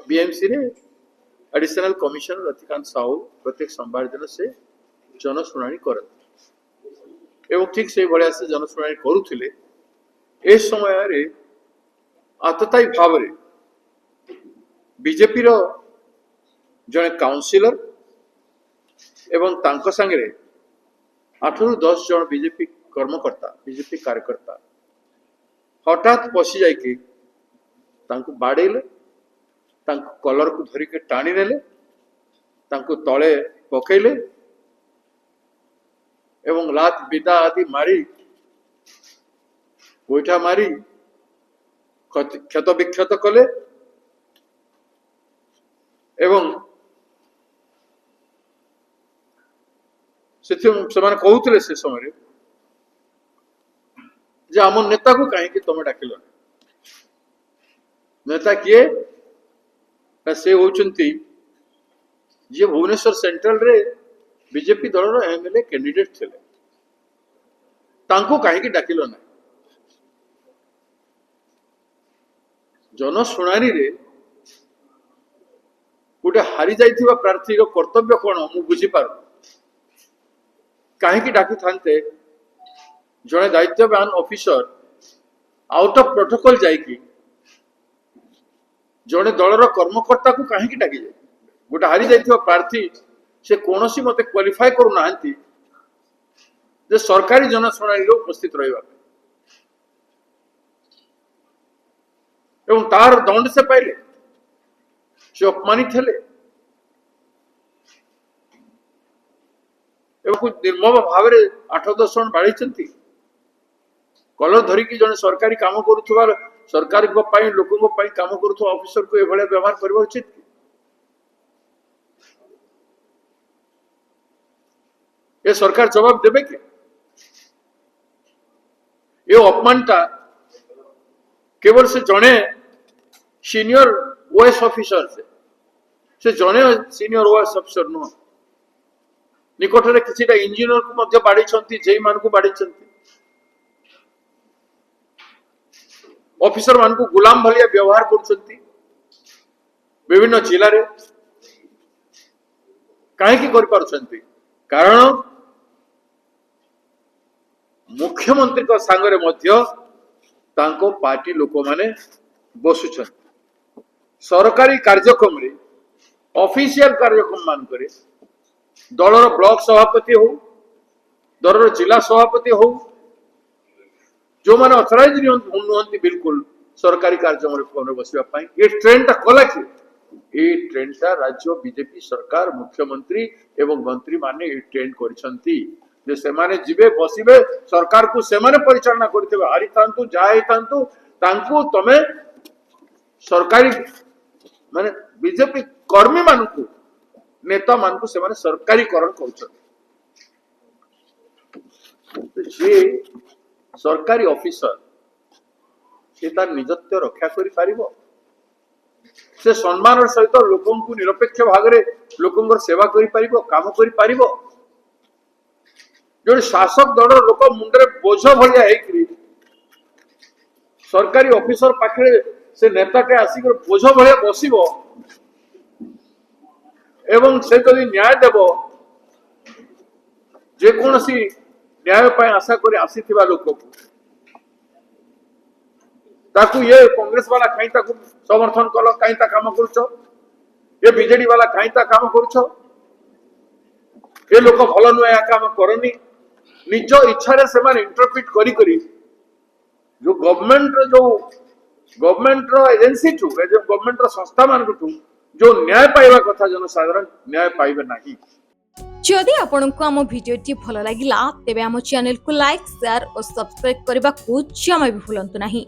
BMC रे additional commissioner Ratikant Sahu प्रत्येक सोमवार दिन से जनशुणाणी करते एवं ठीक से भाया से जनशुणाणी करुले ए समय रे आततायी भाव रे बीजेपी रो जने काउंसिलर एवं तांको संगे 8 ରୁ 10 जन बीजेपी कर्मकर्ता बीजेपी कार्यकर्ता हठात पशि जाइके तांको बाड़ेले तांको कलर को धरिके टाणी नेले तांको तले पकेले एवं लात बिदा आदि मारी गोईठा मारी क्षत विक्षत कले एवं से कहते से समय जे आम नेता को कहीं तुम डाकिल नेता किए से होचंती जे भुवनेश्वर सेंट्रल रे बीजेपी दल एमएलए कैंडिडेट थिले तांको कहीं डाकिल ना जनशुणाणी रे गोटे हारी जाइथिबा प्रार्थी रो कर्तव्य कोन मु बुझी पार कहीं डाकी थांते जड़े दायित्ववान ऑफिसर आउट ऑफ प्रोटोकॉल जाइकी जड़े दलर कर्मकर्ता को कहीं डाकी जाए गोटे हारी जाइथिबा प्रार्थी से कौनसी मते क्वालिफाई करू नाहंती जे सरकारी जनशुणाणी रो उपस्थित रहिबा एवं तार दंड से पाइले से अपमानित हेले एवं कुछ निर्मम भाव 8-10 जन बाड़ी कलर धरिकी जन सरकारी काम करुवा सरकार लोकों काम करुवा ऑफिसर को यह व्यवहार करवा उचित ये सरकार जवाब देवे कि ये अपमानटा केवल से जड़े सीनियर ओएस ऑफिसर से जड़े सीनियर ओएस ऑफिसर नुह निकट में किसी इंजीनियर को मध्य बाड़ी जेई मान को बाड़ी ऑफिसर मान को गुलाम भलिया व्यवहार कर विभिन्न जिले में कहीं कारण मुख्यमंत्री को सांगरे मध्य तांको पार्टी लोक माने बसुछन सरकारी कार्यक्रम रे ऑफिशियल कार्यक्रम मान करे दलर ब्लॉक सभापति हो दलर जिला सभापति हो जो माने ऑथराइज नुहंती बिल्कुल सरकारी कार्यक्रम बसवा ये ट्रेंड कला कि ये ट्रेंड राज्य बीजेपी सरकार मुख्यमंत्री एवं मंत्री माने ये ट्रेंड करछंती जे सेमाने जिबे बसिबे सरकार को सेमाने परिचालना करथिबे हारी थांतु जाय थांतु तांको तमे सरकारी माने बीजेपी कर्मी मानकु नेता मानकु सेमाने सरकारीकरण करछन जे सरकारी ऑफिसर से तार निजत्व रक्षा करि पारिबो से सम्मान सहित लोकन को निरपेक्ष भाग रे लोकन सेवा करि पारिबो काम करि पारिबो जो शासक दल लोक मुंडे बोझ भाया सरकारी ऑफिसर पाखे से नेताटे आसिक बोझ भाया बसब एवं से जब न्याय देव जेकोसी न्याय आशा कर आसीथिबा लोक ताकू ये कांग्रेस वाला कहीं समर्थन कल कहीं काम कर ये बीजेडी वाला कहीं काम कर ये लोक भल नुहे या काम करनी निज इच्छा से इंटरप्रिट करी जो गवर्नमेंट एजेंसी ठू गवर्नमेंट संस्था मान जो न्याय पाइबा कथा जनसाधारण न्याय पाइबे नहीं। जदि आपंक आम भिडी भल लगा तेब आम चैनल को लाइक शेयर और सब्सक्राइब करने को जमा भी भूलु नहीं।